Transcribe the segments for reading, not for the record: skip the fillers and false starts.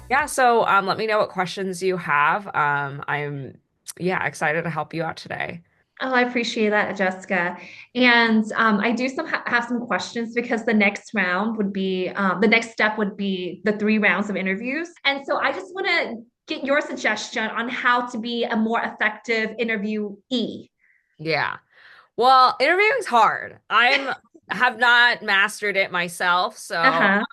Yeah, so let me know what questions you have. I'm yeah, excited to help you out today. Oh, I appreciate that, Jessica. And I do have some questions because the next step would be the 3 rounds of interviews. And so I just want to get your suggestion on how to be a more effective interviewee. Yeah. Well, interviewing's hard. Have not mastered it myself, so Uh-huh.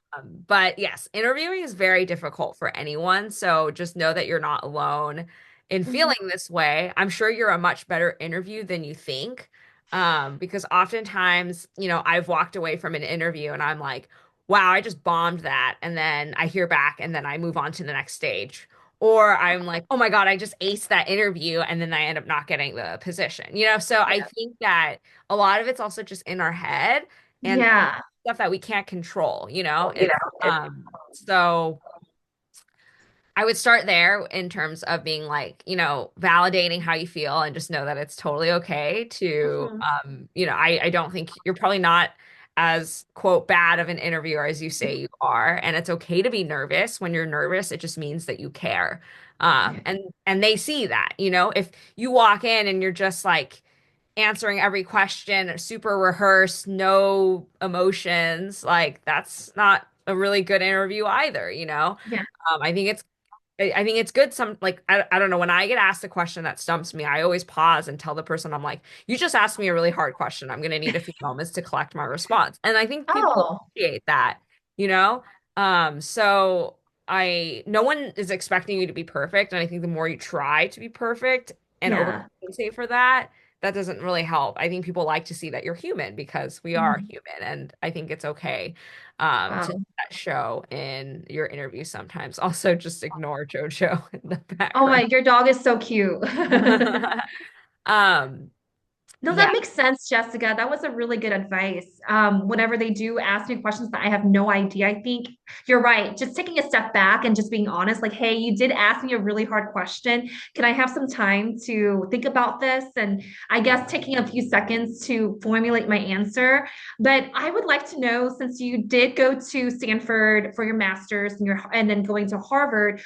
but yes, interviewing is very difficult for anyone. So just know that you're not alone in Mhm. feeling this way. I'm sure you're a much better interview than you think. Because oftentimes, I've walked away from an interview and I'm like, wow, I just bombed that. And then I hear back and then I move on to the next stage. Or I'm like, oh my God, I just aced that interview and then I end up not getting the position. So I Yeah. think that a lot of it's also just in our head and Yeah. stuff that we can't control, You It's know, it, so I would start there in terms of being like, validating how you feel and just know that it's totally okay to, Mhm. I don't think you're probably not as quote bad of an interviewer as you say you are. And it's okay to be nervous. When you're nervous, it just means that you care. Okay. And they see that, if you walk in and you're just like answering every question, super rehearsed, no emotions, like that's not a really good interview either, Yeah. I think it's good some like I don't know when I get asked a question that stumps me I always pause and tell the person I'm like you just asked me a really hard question I'm going to need a few moments to collect my response and I think people Oh, appreciate that you know so I no one is expecting you to be perfect and I think the more you try to be perfect and yeah. overcompensate for that that doesn't really help I think people like to see that you're human because we are Mhm. human and I think it's okay to Wow. that show in your interview sometimes. Also, just ignore JoJo in the Oh my, background. your dog is so cute. um, No, yeah, that makes sense, Jessica. That was a really good advice. Whenever they do ask me questions that I have no idea, I think you're right. Just taking a step back and just being honest, like, hey, you did ask me a really hard question. Can I have some time to think about this? And I guess taking a few seconds to formulate my answer. But I would like to know, since you did go to Stanford for your master's and then going to Harvard,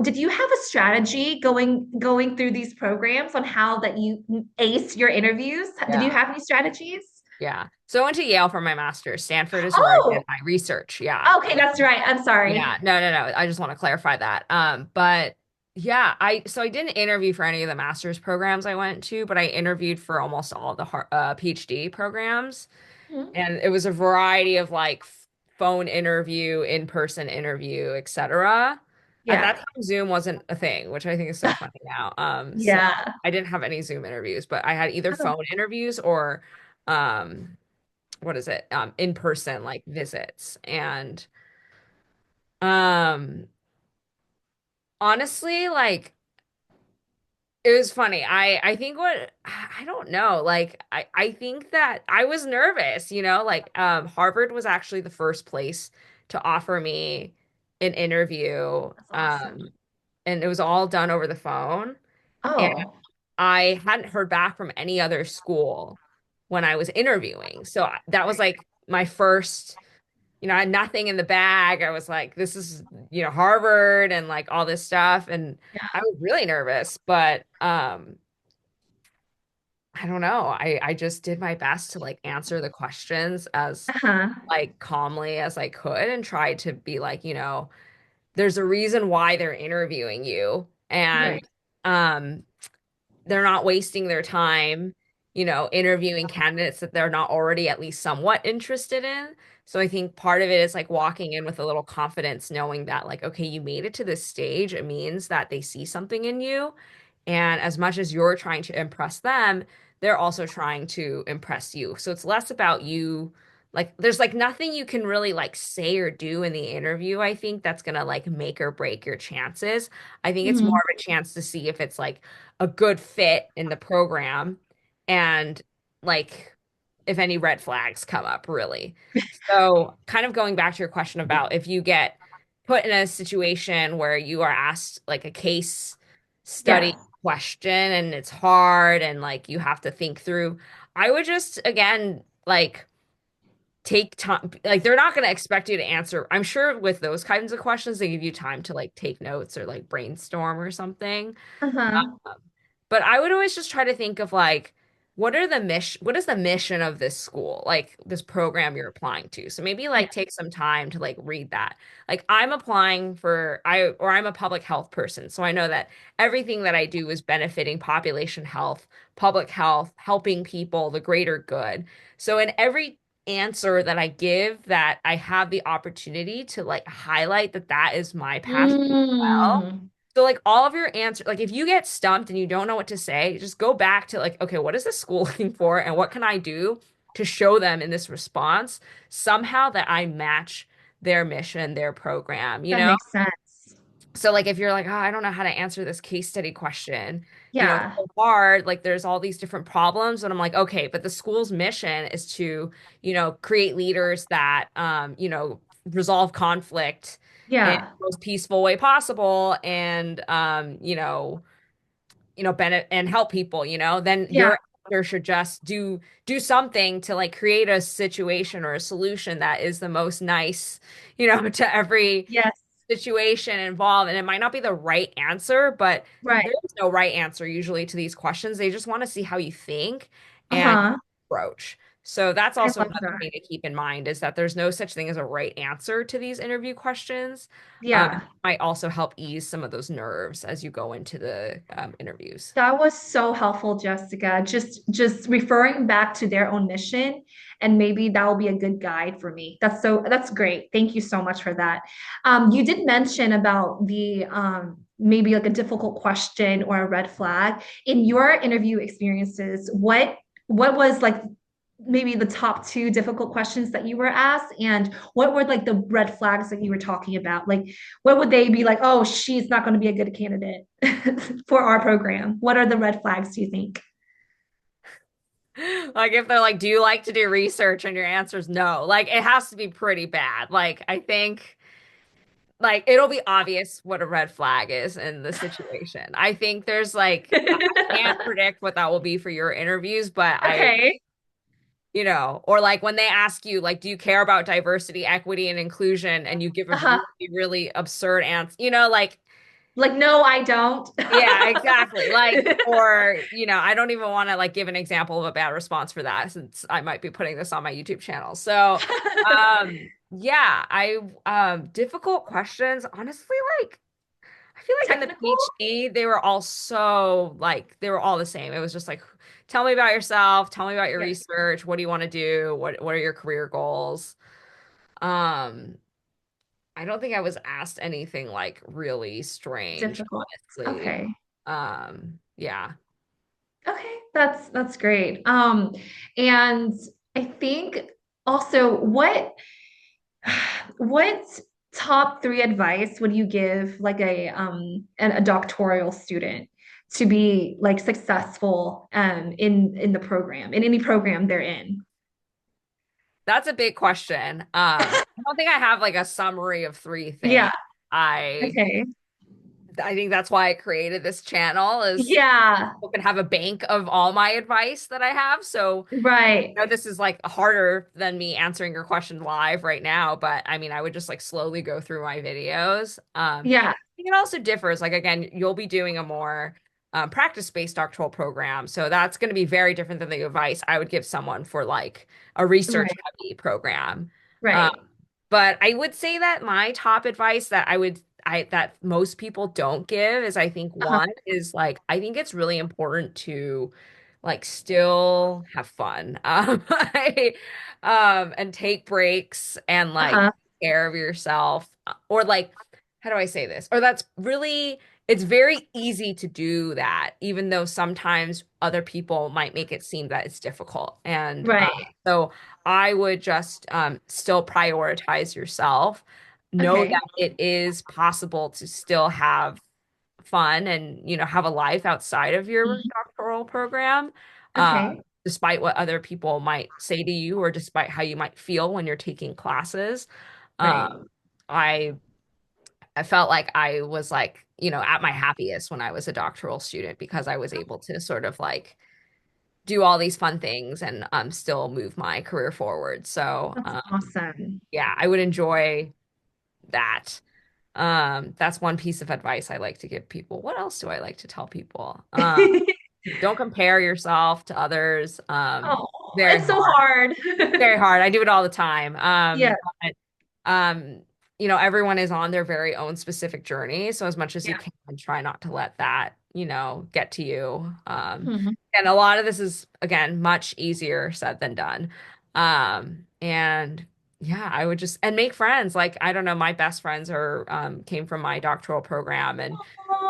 did you have a strategy going through these programs on how that you ace your interviews? Did you yeah, have any strategies? yeah. So I went to Yale for my master's. Stanford is where I did Oh, my research. Yeah. okay, that's right. I'm sorry. Yeah. No, no, no. I just want to clarify that. But yeah, I didn't interview for any of the master's programs I went to, but I interviewed for almost all of the PhD programs. Mhm. And it was a variety of like phone interview, in-person interview, etc. At that Yeah. time, Zoom wasn't a thing, which I think is so funny now. So Yeah. I didn't have any Zoom interviews, but I had either Oh, phone interviews or um, what is it? In-person like visits. And um, honestly, like it was funny. I think what I don't know. Like I think that I was nervous, like Harvard was actually the first place to offer me an interview. that's awesome. And it was all done over the phone. And Oh, I hadn't heard back from any other school when I was interviewing. So that was like my first, I had nothing in the bag. I was like, this is, Harvard and like all this stuff. And I yeah. was really nervous, but I don't know. I just did my best to like answer the questions as Uh-huh. like calmly as I could and tried to be like, there's a reason why they're interviewing you and Right. um they're not wasting their time, interviewing candidates that they're not already at least somewhat interested in. So I think part of it is like walking in with a little confidence, knowing that like, okay, you made it to this stage. It means that they see something in you. And as much as you're trying to impress them, they're also trying to impress you. So it's less about you. Like, there's like nothing you can really like say or do in the interview, I think, that's gonna like make or break your chances. I think it's more Mhm. of a chance to see if it's like a good fit in the program and like if any red flags come up, really. So, kind of going back to your question about if you get put in a situation where you are asked like a case study Yes. question and it's hard and like you have to think through, I would just again like take time. Like they're not going to expect you to answer. I'm sure with those kinds of questions, they give you time to like take notes or like brainstorm or something. Uh-huh. Um, but I would always just try to think of like, what is the mission of this school, like this program you're applying to? So maybe Yeah. like take some time to like read that. Like I'm a public health person. So I know that everything that I do is benefiting population health, public health, helping people, the greater good. So in every answer that I give that I have the opportunity to like highlight that that is my passion as well. Mm. So like all of your answers, like if you get stumped and you don't know what to say, just go back to like, okay, what is the school looking for and what can I do to show them in this response somehow that I match their mission, their program, you That know? makes sense. So like if you're like, oh, I don't know how to answer this case study question, it's Yeah. so hard, like there's all these different problems and I'm like, okay, but the school's mission is to, create leaders that resolve conflict in Yeah. the most peaceful way possible and benefit and help people, then Yeah. your actor should just do something to like create a situation or a solution that is the most nice, to every Yes. situation involved. And it might not be the right answer, but Right. there is no right answer usually to these questions. They just want to see how you think and Uh-huh. approach. So that's I also love another that. thing to keep in mind is that there's no such thing as a right answer to these interview questions. Yeah. Might also help ease some of those nerves as you go into the interviews. That was so helpful, Jessica. Just referring back to their own mission, and maybe that will be a good guide for me. That's great. Thank you so much for that. You did mention about the maybe like a difficult question or a red flag. In your interview experiences, what was like maybe the top two difficult questions that you were asked, and what were like the red flags that you were talking about? Like, what would they be like, oh, she's not going to be a good candidate for our program? What are the red flags, do you think? Like if they're like, do you like to do research? And your answer is no. Like it has to be pretty bad. Like I think like it'll be obvious what a red flag is in the situation. I think there's like I can't predict what that will be for your interviews, but Okay. or like when they ask you like, do you care about diversity, equity, and inclusion? And you give a Uh-huh. really, really absurd answer, like Like, no, I don't. yeah, exactly. Like, or, I don't even want to like give an example of a bad response for that since I might be putting this on my YouTube channel. So, yeah, difficult questions. Honestly, like, I feel like in the Technical? PhD, they were all the same. It was just like, tell me about yourself, tell me about your Yeah. research, what do you want to do? What are your career goals? Um, I don't think I was asked anything like really strange, Difficult. honestly. Okay. Yeah. Okay, that's great. And I think also what top three advice would you give like a doctoral student to be like successful in the program, in any program they're in? That's a big question. I don't think I have like a summary of three things. Yeah. I Okay. I think that's why I created this channel is Yeah. people can have a bank of all my advice that I have. So Right. this is like harder than me answering your question live right now, but I mean, I would just like slowly go through my videos. Yeah. I think it also differs. Like again, you'll be doing a more practice-based doctoral program, so that's going to be very different than the advice I would give someone for like a Right. research-heavy program. Um, Right. but I would say that my top advice that that most people don't give is I think Uh-huh. one is like I think it's really important to like still have fun and take breaks and like Uh-huh. take care of yourself or like how do I say this? Or that's really it's very easy to do that even though sometimes other people might make it seem that it's difficult. And Right. so I would just still prioritize yourself. Know Okay. that it is possible to still have fun and, have a life outside of your Mhm. doctoral program, Okay. despite what other people might say to you or despite how you might feel when you're taking classes. Right. Um, I I felt like I was like, at my happiest when I was a doctoral student because I was able to sort of like do all these fun things and still move my career forward. So That's awesome. yeah, I would enjoy that. That's one piece of advice I like to give people. What else do I like to tell people? Don't compare yourself to others. Oh, Very it's so hard. hard. Very hard. I do it all the time. Yeah, But um, everyone is on their very own specific journey. So as much as you yeah. can, try not to let that, get to you. Mhm. And a lot of this is, again, much easier said than done. And yeah, I would just and make friends. Like, I don't know, my best friends are came from my doctoral program, and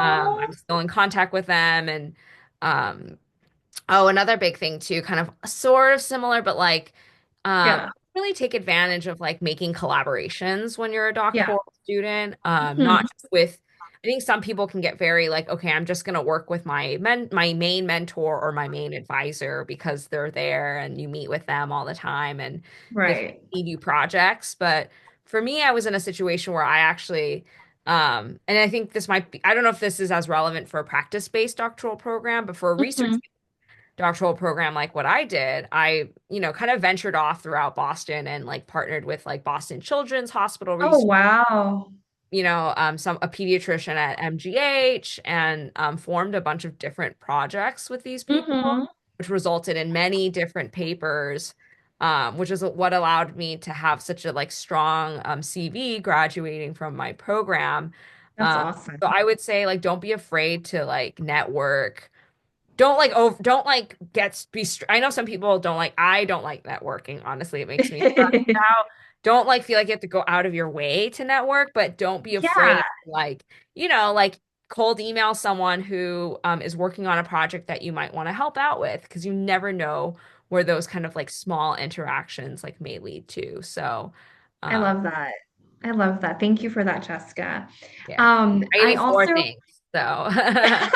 Oh, I'm still in contact with them. And um oh, another big thing too, kind of sort of similar, but like yeah, really take advantage of like making collaborations when you're a yeah. doctoral student. Not Mhm. just with I think some people can get very like, okay, I'm just gonna work with my main mentor or my main advisor because they're there and you meet with them all the time and they can Right. feed you projects. But for me, I was in a situation where I actually and I think this might be, I don't know if this is as relevant for a practice-based doctoral program, but for a research Mhm. doctoral program like what I did, I, kind of ventured off throughout Boston and like partnered with like Boston Children's Hospital Oh, Research, wow. some a pediatrician at MGH and formed a bunch of different projects with these people, Mhm. which resulted in many different papers, which is what allowed me to have such a like strong CV graduating from my program. That's Um, awesome. so I would say like don't be afraid to like network, don't like don't like I know some people don't like, I don't like networking, honestly. It makes me stressed out. Don't like feel like you have to go out of your way to network, but don't be Yeah, afraid like, like cold email someone who is working on a project that you might want to help out with because you never know where those kind of like small interactions like may lead to. So I um love that. I love that. Thank you for that, Jessica. yeah. I gave I you four also things. So I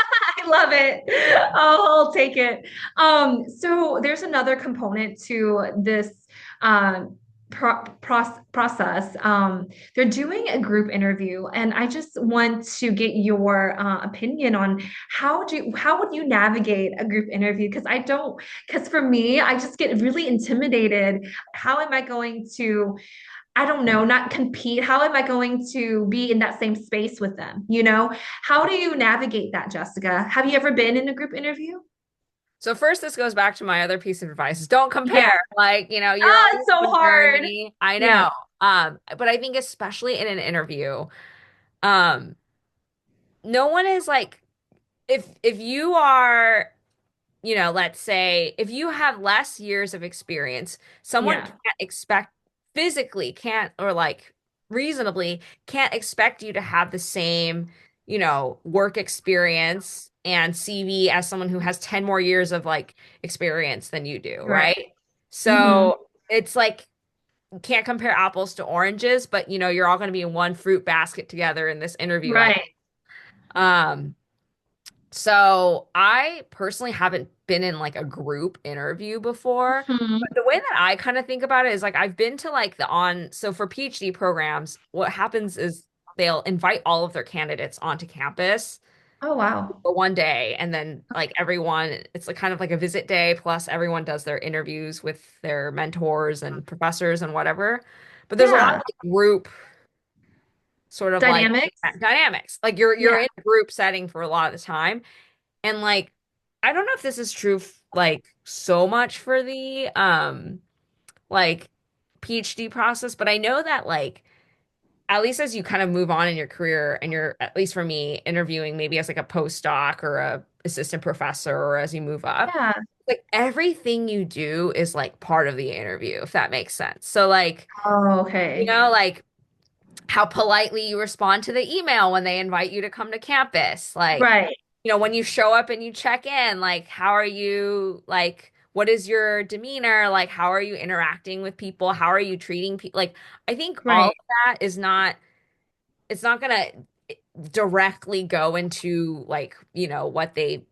love it. Oh, I'll take it. So there's another component to this process. They're doing a group interview, and I just want to get your opinion on how would you navigate a group interview? Because I don't, because for me, I just get really intimidated. How am I going to, I don't know, not compete? How am I going to be in that same space with them? How do you navigate that, Jessica? Have you ever been in a group interview? So first, this goes back to my other piece of advice is don't Yeah. compare. Like, you're on Ah, it's your so own hard. journey. I Yeah. know. But I think especially in an interview, um, no one is like, if you are, let's say if you have less years of experience, someone Yeah. can't expect physically can't or like reasonably can't expect you to have the same, work experience and CV as someone who has 10 more years of like experience than you do, Right. right? Mm-hmm. So it's like you can't compare apples to oranges, but you're all going to be in one fruit basket together in this interview. Right. Um so I personally haven't been in like a group interview before. Hmm. But the way that I kind of think about it is like I've been to like so for PhD programs, what happens is they'll invite all of their candidates onto campus Oh, wow. for one day. And then like everyone, it's like kind of like a visit day, plus everyone does their interviews with their mentors and professors and whatever. But there's a lot of Yeah. like group sort of like Dynamics. dynamics. Like you're Yeah. in a group setting for a lot of the time. And like, I don't know if this is true like so much for the like PhD process, but I know that like at least as you kind of move on in your career and you're, at least for me, interviewing maybe as like a postdoc or a assistant professor or as you move up, Yeah. like everything you do is like part of the interview, if that makes sense. So like, Oh, okay. like how politely you respond to the email when they invite you to come to campus. Like, Right. when you show up and you check in, like, how are you, like, what is your demeanor? Like, how are you interacting with people? How are you treating people? Like, I think all Right. of that is not, it's not gonna directly go into like, what they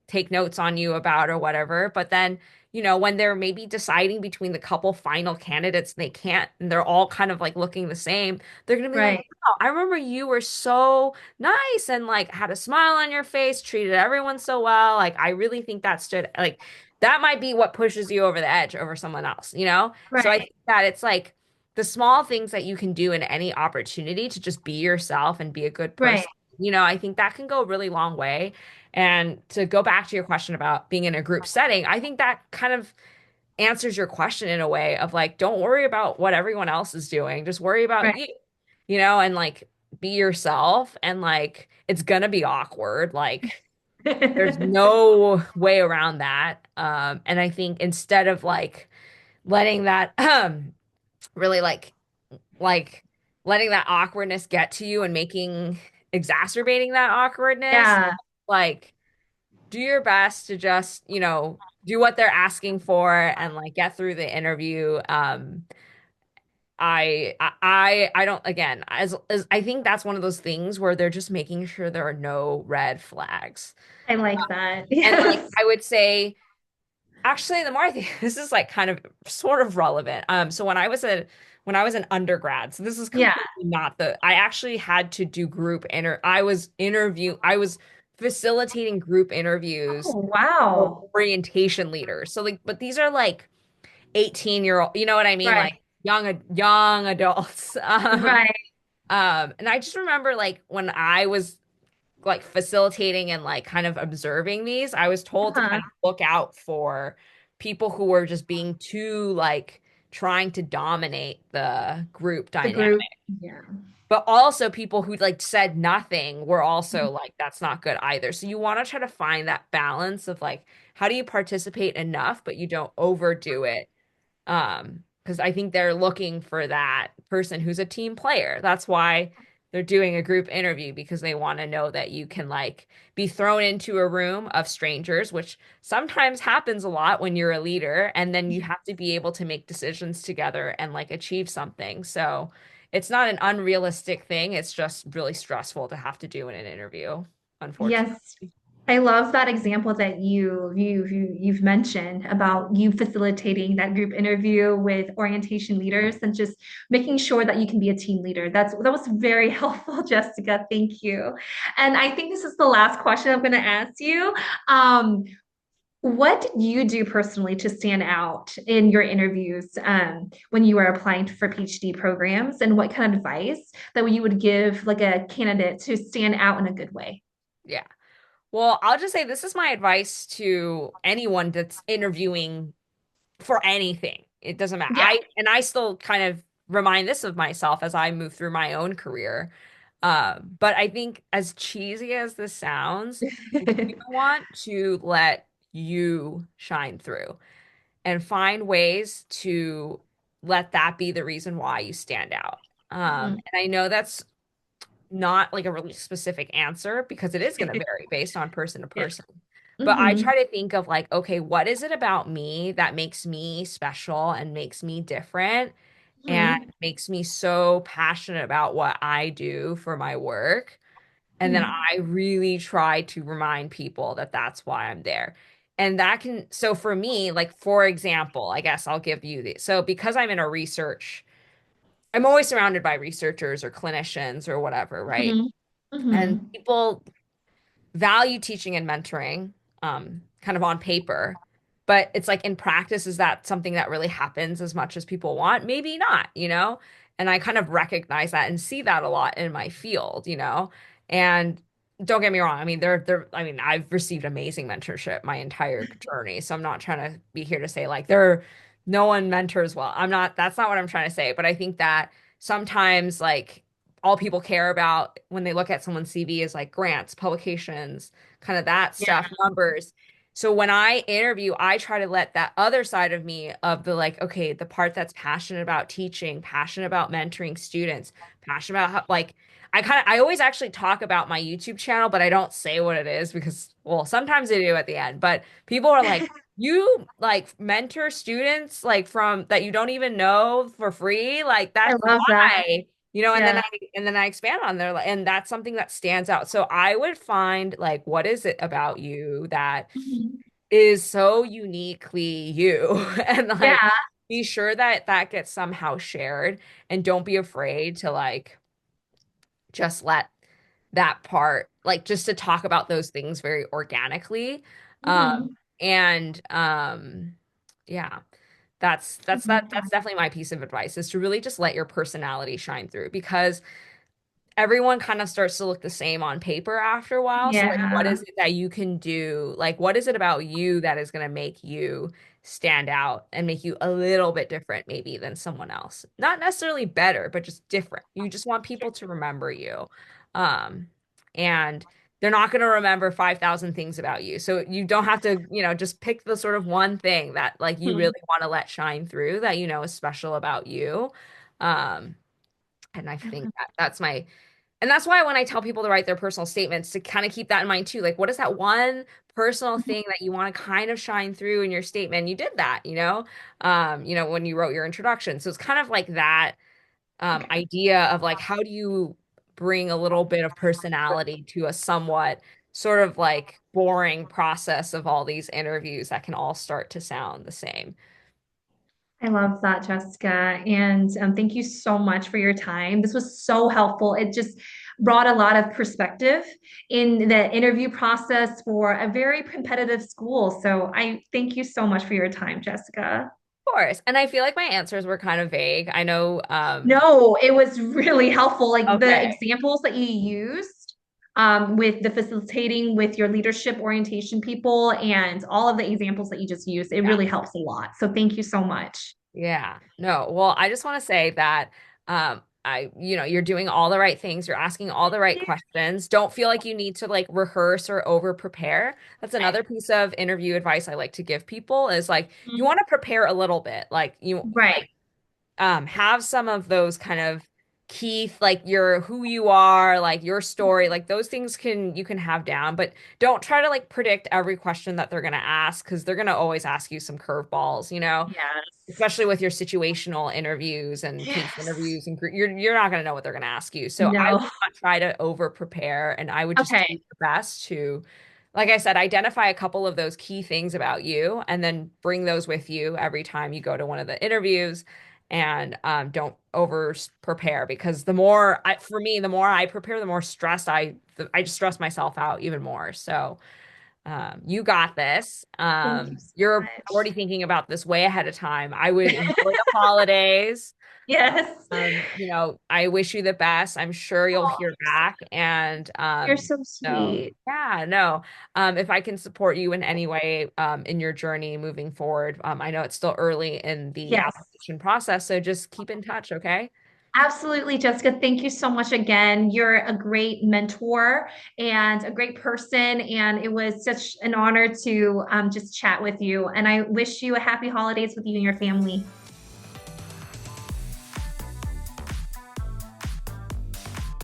take notes on you about or whatever. But then, when they're maybe deciding between the couple final candidates, they can't, and they're all kind of like looking the same, they're gonna be like, Right. wow, I remember you were so nice and like had a smile on your face, treated everyone so well. Like, I really think that stood like that might be what pushes you over the edge over someone else, you know? So I Right, think that it's like the small things that you can do in any opportunity to just be yourself and be a good right, person. You know, I think that can go a really long way. And to go back to your question about being in a group setting, I think that kind of answers your question in a way of like, don't worry about what everyone else is doing. Just worry about right. you, you know, and like be yourself. And like, it's gonna be awkward. Like, there's no way around that. And I think instead of like letting that really like letting that awkwardness get to you and making exacerbating that awkwardness, Yeah, like do your best to just, you know, do what they're asking for and like get through the interview. I don't again as I think that's one of those things where they're just making sure there are no red flags. I like that. And like Yes. I would say actually, the more I think this is like kind of sort of relevant. So when I was an undergrad, so this is Yeah. completely not the I actually had to do I was facilitating group interviews Oh, for wow. orientation leaders. So like, but these are like 18-year-old, you know what I mean? Right, Like young adults. right. And I just remember like when I was like facilitating and like kind of observing these, I was told to Uh-huh. kind of look out for people who were just being too like trying to dominate the group The dynamic. group. Yeah. But also people who like said nothing were also like that's not good either. So you want to try to find that balance of like how do you participate enough but you don't overdo it, because I think they're looking for that person who's a team player. That's why they're doing a group interview because they want to know that you can like be thrown into a room of strangers, which sometimes happens a lot when you're a leader, and then you have to be able to make decisions together and like achieve something. So it's not an unrealistic thing. It's just really stressful to have to do in an interview, unfortunately. Yes, I love that example that you've mentioned about you facilitating that group interview with orientation leaders and just making sure that you can be a team leader. That was very helpful, Jessica. Thank you. And I think this is the last question I'm going to ask you. Um, what did you do personally to stand out in your interviews when you were applying for PhD programs, and what kind of advice that you would give like a candidate to stand out in a good way? Yeah. Well, I'll just say this is my advice to anyone that's interviewing for anything. It doesn't matter. Yeah. I still kind of remind this of myself as I move through my own career. But I think as cheesy as this sounds, you want to let you shine through and find ways to let that be the reason why you stand out. Mhm. And I know that's not like a really specific answer because it is going to vary based on person to Yeah. person. But I Hmm. try to think of like, okay, what is it about me that makes me special and makes me different and Hmm. makes me so passionate about what I do for my work? And then Hmm. I really try to remind people that that's why I'm there. And that can, so for me, like, for example, I guess I'll give you the, so because I'm in a research, I'm always surrounded by researchers or clinicians or whatever, right? Hmm. And Hmm. people value teaching and mentoring, kind of on paper, but it's like in practice, is that something that really happens as much as people want? Maybe not, you know? And I kind of recognize that and see that a lot in my field, you know? And don't get me wrong, I mean, I mean, I've received amazing mentorship my entire journey. So I'm not trying to be here to say like no one mentors well. That's not what I'm trying to say, but I think that sometimes like all people care about when they look at someone's CV is like grants, publications, kind of that Yeah. stuff, numbers. So when I interview, I try to let that other side of me of the like, okay, the part that's passionate about teaching, passionate about mentoring students, passionate about how, like, I always actually talk about my YouTube channel, but I don't say what it is because, well, sometimes I do at the end, but people are like, you like mentor students like from that you don't even know for free? Like I that's love that. why, you know, Yeah. and then I expand on there and that's something that stands out. So I would find like what is it about you that Mhm. is so uniquely you and like Yeah. be sure that that gets somehow shared and don't be afraid to like just let that part like just to talk about those things very organically. Um Mhm. And yeah, that's definitely my piece of advice is to really just let your personality shine through because everyone kind of starts to look the same on paper after a while. So like what Yeah. is it that you can do? Like what is it about you that is going to make you stand out and make you a little bit different maybe than someone else? Not necessarily better, but just different. You just want people to remember you. Um and they're not going to remember 5,000 things about you. So you don't have to, just pick the sort of one thing that like you really Mhm. want to let shine through that you know is special about you. Um and I I think love that that's my and that's why when I tell people to write their personal statements, to kind of keep that in mind too. Like, what is that one personal that. thing that you want to kind of shine through in your statement? You did that, when you wrote your introduction. So it's kind of like that Okay. idea of like, how do you bring a little bit of personality to a somewhat sort of like boring process of all these interviews that can all start to sound the same? I love that, Jessica. And thank you so much for your time. This was so helpful. It just brought a lot of perspective in the interview process for a very competitive school. So I thank you so much for your time, Jessica. Of course. And I feel like my answers were kind of vague. I know, No, it was really helpful. Like the okay. examples that you used with the facilitating with your leadership orientation people and all of the examples that you just used, it Yeah. really helps a lot. So thank you so much. Yeah. No. Well, I just want to say that you're doing all the right things. You're asking all the right questions. Don't feel like you need to like rehearse or over prepare. That's another piece of interview advice I like to give people is like you Mhm. want to prepare a little bit. Like you Right. have some of those kind of key like your who you are like your story like those things can you can have down but don't try to like predict every question that they're going to ask because they're going to always ask you some curveballs, Yes. especially with your situational interviews and case Yes. interviews and you're not going to know what they're going to ask you. So I would No. not try to over prepare and I would just do Okay. your best to, like I said, identify a couple of those key things about you and then bring those with you every time you go to one of the interviews and don't over prepare because for me, the more I prepare, the more stressed I just stress myself out even more. So you got this. Thank you so You're much. already thinking about this way ahead of time. I would enjoy the holidays. Yes. I wish you the best. I'm sure you'll Oh, hear back. And you're so so sweet. yeah, no. If I can support you in any way in your journey moving forward, I know it's still early in the Yes. application process, so just keep in touch, okay? Absolutely, Jessica. Thank you so much again. You're a great mentor and a great person. And it was such an honor to just chat with you. And I wish you a happy holidays with you and your family.